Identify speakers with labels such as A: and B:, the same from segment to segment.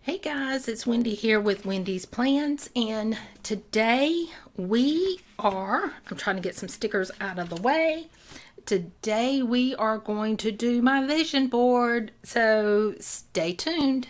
A: Hey guys, it's Wendy here with Wendy's Plans, and today I'm trying to get some stickers out of the way. Today we are going to do my vision board, so stay tuned.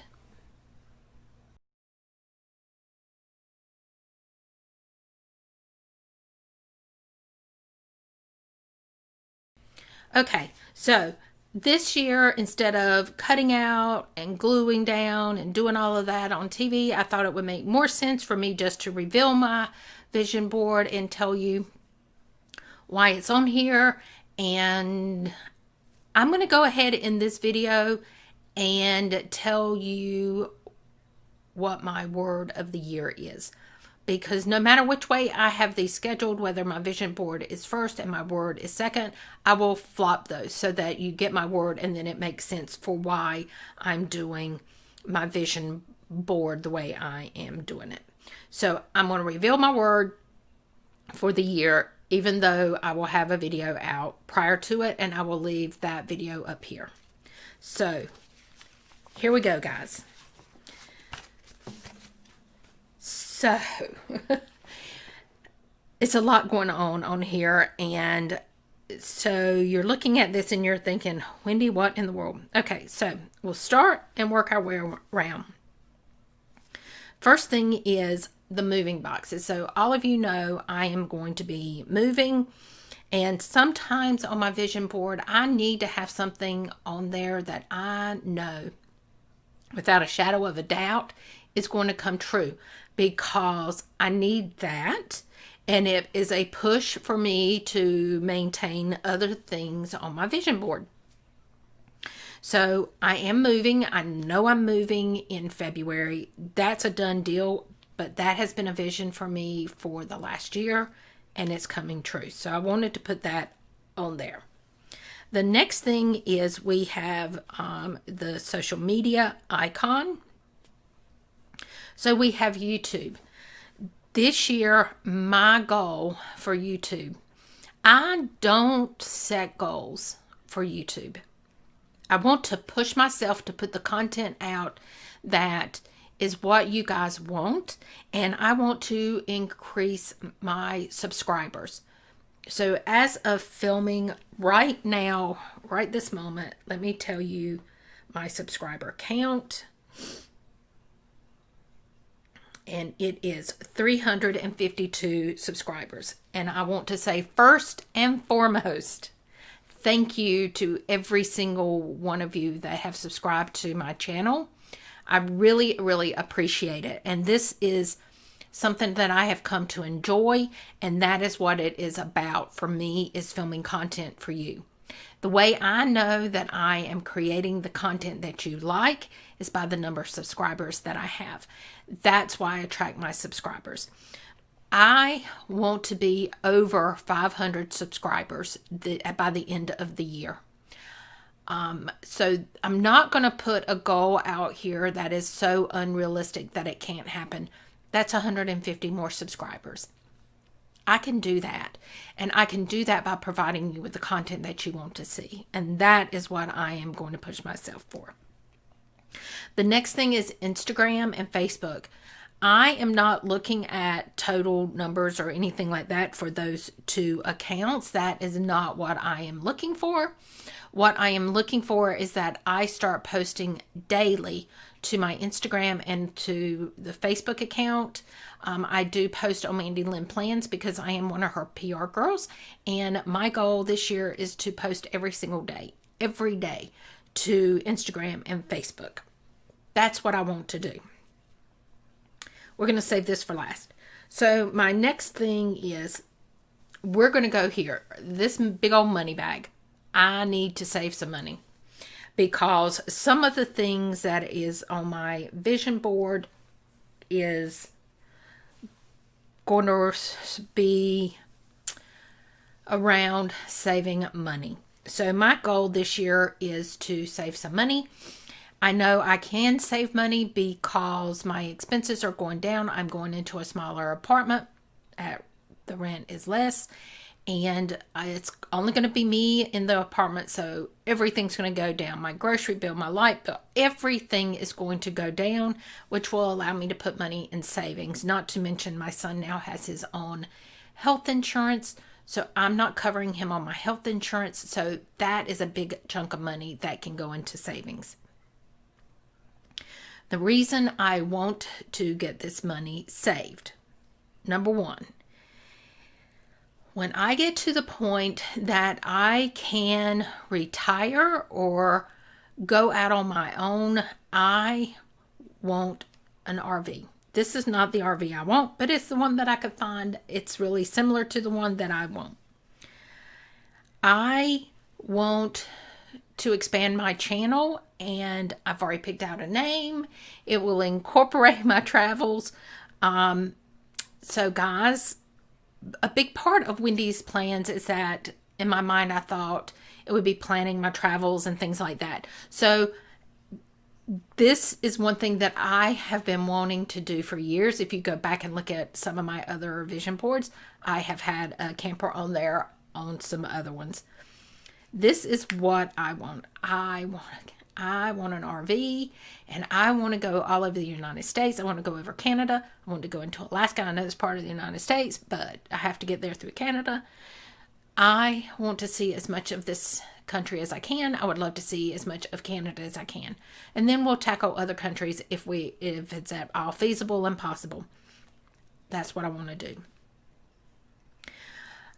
A: Okay, so this year, instead of cutting out and gluing down and doing all of that on TV, I thought it would make more sense for me just to reveal my vision board and tell you why it's on here. And I'm going to go ahead in this video and tell you what my word of the year is, because no matter which way I have these scheduled, whether my vision board is first and my word is second, I will flop those so that you get my word and then it makes sense for why I'm doing my vision board the way I am doing it. So I'm going to reveal my word for the year, even though I will have a video out prior to it, and I will leave that video up here. So here we go, guys. So it's a lot going on here, and so you're looking at this and you're thinking, Wendy, what in the world? Okay, so we'll start and work our way around. First thing is the moving boxes. So all of you know I am going to be moving, and sometimes on my vision board I need to have something on there that I know without a shadow of a doubt is going to come true, because I need that, and it is a push for me to maintain other things on my vision board. So I am moving. I know I'm moving in February. That's a done deal, but that has been a vision for me for the last year, and it's coming true. So I wanted to put that on there. The next thing is we have the social media icon. So we have YouTube. This year, my goal for YouTube, I don't set goals for YouTube. I want to push myself to put the content out that is what you guys want, and I want to increase my subscribers. So as of filming right now, right this moment, let me tell you my subscriber count. And it is 352 subscribers. And I want to say, first and foremost, thank you to every single one of you that have subscribed to my channel. I really, really appreciate it. And this is something that I have come to enjoy, and that is what it is about for me, is filming content for you. The way I know that I am creating the content that you like is by the number of subscribers that I have. That's why I track my subscribers. I want to be over 500 subscribers by the end of the year. So I'm not going to put a goal out here that is so unrealistic that it can't happen. That's 150 more subscribers. I can do that, and I can do that by providing you with the content that you want to see, and that is what I am going to push myself for. The next thing is Instagram and Facebook. I am not looking at total numbers or anything like that for those two accounts. That is not what I am looking for. What I am looking for is that I start posting daily to my Instagram and to the Facebook account. I do post on Mandy Lynn Plans because I am one of her PR girls, and my goal this year is to post every single day, every day, to Instagram and Facebook. That's what I want to do. We're going to save this for last. So my next thing is, we're going to go here. This big old money bag. I need to save some money, because some of the things that is on my vision board is going to be around saving money. So my goal this year is to save some money. I know I can save money because my expenses are going down. I'm going into a smaller apartment. The rent is less. and it's only going to be me in the apartment, so everything's going to go down. My grocery bill, my light bill, everything is going to go down, which will allow me to put money in savings. Not to mention my son now has his own health insurance, so I'm not covering him on my health insurance, so that is a big chunk of money that can go into savings. The reason I want to get this money saved, number one, when I get to the point that I can retire or go out on my own, I want an RV. This is not the RV I want, but it's the one that I could find. It's really similar to the one that I want. I want to expand my channel, and I've already picked out a name. It will incorporate my travels. So guys, a big part of Wendy's plans is that in my mind, I thought it would be planning my travels and things like that. So this is one thing that I have been wanting to do for years. If you go back and look at some of my other vision boards, I have had a camper on there on some other ones. This is what I want. I want an RV, and I want to go all over the United States. I want to go over Canada. I want to go into Alaska. I know it's part of the United States, but I have to get there through Canada. I want to see as much of this country as I can. I would love to see as much of Canada as I can. And then we'll tackle other countries if it's at all feasible and possible. That's what I want to do.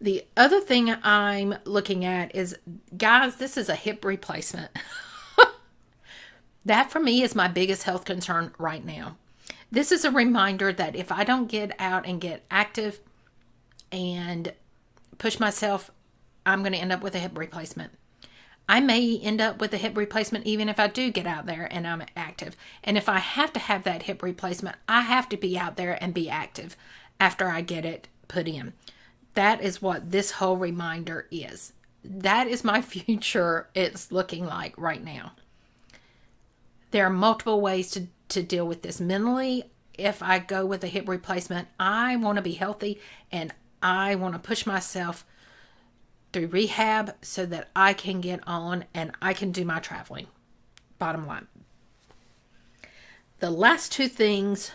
A: The other thing I'm looking at is, guys, this is a hip replacement. That for me is my biggest health concern right now. This is a reminder that if I don't get out and get active and push myself, I'm going to end up with a hip replacement. I may end up with a hip replacement even if I do get out there and I'm active. And if I have to have that hip replacement, I have to be out there and be active after I get it put in. That is what this whole reminder is. That is my future it's looking like right now. There are multiple ways to deal with this mentally. If I go with a hip replacement, I want to be healthy and I want to push myself through rehab so that I can get on and I can do my traveling. Bottom line. The last two things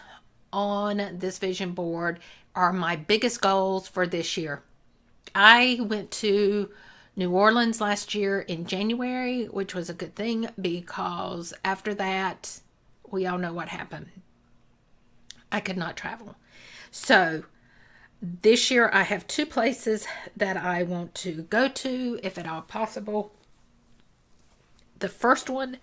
A: on this vision board are my biggest goals for this year. I went to New Orleans last year in January, which was a good thing because after that, we all know what happened. I could not travel. So this year I have two places that I want to go to, if at all possible. The first one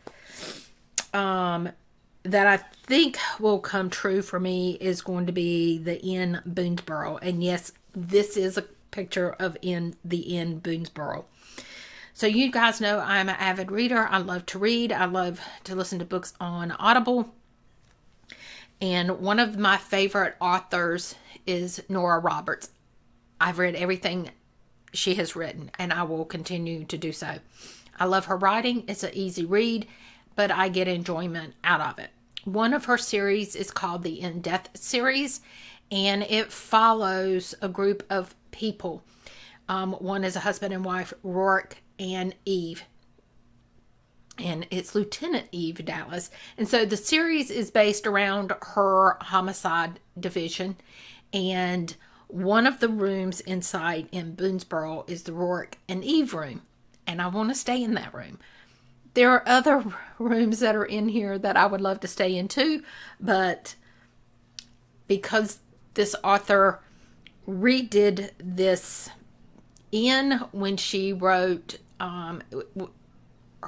A: that I think will come true for me is going to be the Inn Boonesboro. And yes, this is a picture of the Inn Boonesboro. So you guys know I'm an avid reader. I love to read. I love to listen to books on Audible. And one of my favorite authors is Nora Roberts. I've read everything she has written, and I will continue to do so. I love her writing. It's an easy read, but I get enjoyment out of it. One of her series is called the In Death series, and it follows a group of people. One is a husband and wife, Rourke and Eve. And it's Lieutenant Eve Dallas. And so the series is based around her homicide division. And one of the rooms inside in Boonesboro is the Rourke and Eve room. And I want to stay in that room. There are other rooms that are in here that I would love to stay in too. But because this author redid this inn when she wrote,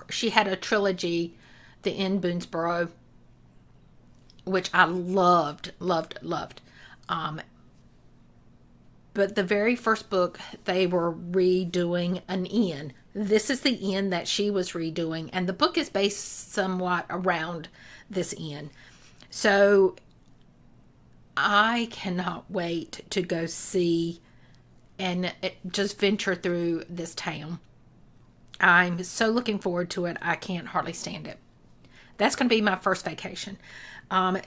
A: she had a trilogy, The Inn Boonesboro, which I loved. But the very first book, they were redoing an inn. This is the inn that she was redoing, and the book is based somewhat around this inn. So I cannot wait to go see and just venture through this town. I'm so looking forward to it. I can't hardly stand it. That's going to be my first vacation.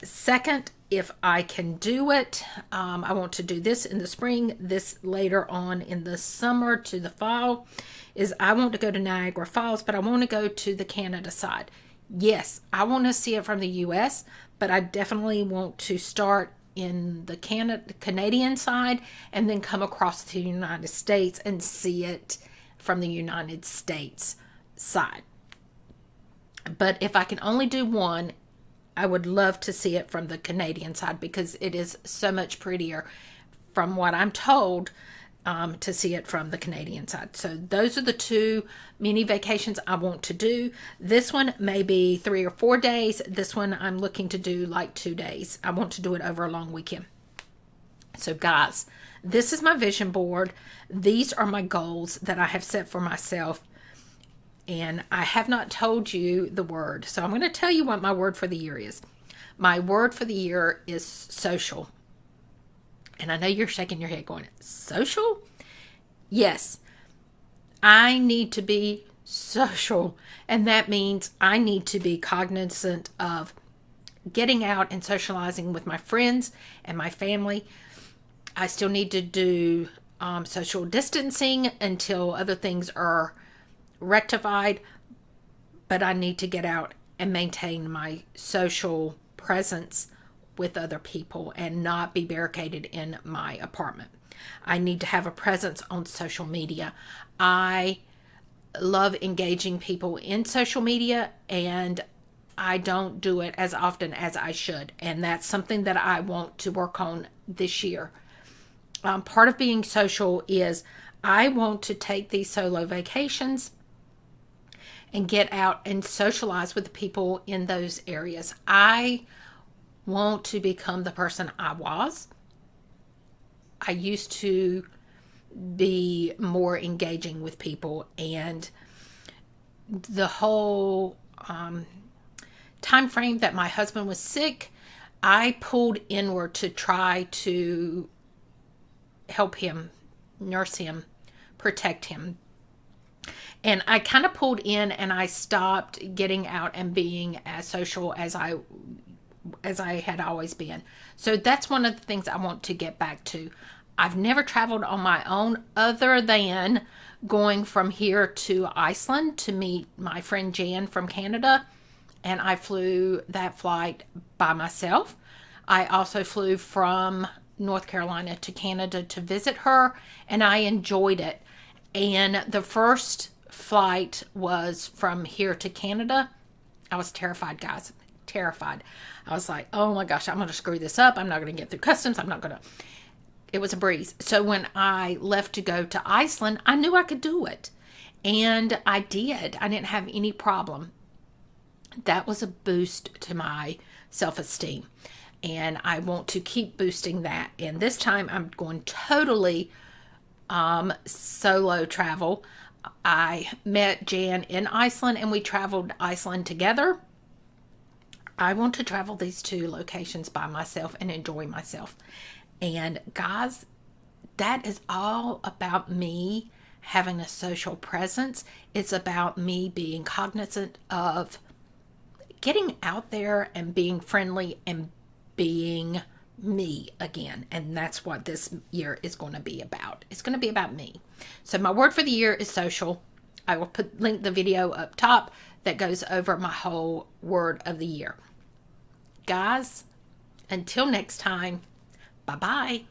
A: Second, if I can do it, I want to do this in the spring, this later on in the summer to the fall, is I want to go to Niagara Falls, but I want to go to the Canada side. Yes, I want to see it from the US, but I definitely want to start in the Canadian side and then come across to the United States and see it from the United States side. But if I can only do one, I would love to see it from the Canadian side because it is so much prettier from what I'm told to see it from the Canadian side. So those are the two mini vacations I want to do. This one may be 3 or 4 days. This one I'm looking to do like 2 days. I want to do it over a long weekend. So guys, this is my vision board. These are my goals that I have set for myself. And I have not told you the word. So I'm going to tell you what my word for the year is. My word for the year is social. And I know you're shaking your head going, social? Yes. I need to be social. And that means I need to be cognizant of getting out and socializing with my friends and my family. I still need to do social distancing until other things are rectified, but I need to get out and maintain my social presence with other people and not be barricaded in my apartment. I need to have a presence on social media. I love engaging people in social media, and I don't do it as often as I should, and that's something that I want to work on this year. Part of being social is I want to take these solo vacations and get out and socialize with the people in those areas. I want to become the person I was. I used to be more engaging with people, and the whole time frame that my husband was sick, I pulled inward to try to help him, nurse him, protect him. And I kind of pulled in, and I stopped getting out and being as social as I had always been. So that's one of the things I want to get back to. I've never traveled on my own other than going from here to Iceland to meet my friend Jan from Canada. And I flew that flight by myself. I also flew from North Carolina to Canada to visit her, and I enjoyed it. And the first flight was from here to Canada. I was terrified, guys. Terrified. I was like, oh my gosh, I'm going to screw this up. I'm not going to get through customs. It was a breeze. So when I left to go to Iceland, I knew I could do it. And I did. I didn't have any problem. That was a boost to my self-esteem. And I want to keep boosting that. And this time I'm going totally solo travel. I met Jan in Iceland and we traveled Iceland together. I want to travel these two locations by myself and enjoy myself. And guys, that is all about me having a social presence. It's about me being cognizant of getting out there and being friendly and being me again. And that's what this year is going to be about. It's going to be about me. So my word for the year is social. I will link the video up top that goes over my whole word of the year. Guys, until next time, bye-bye.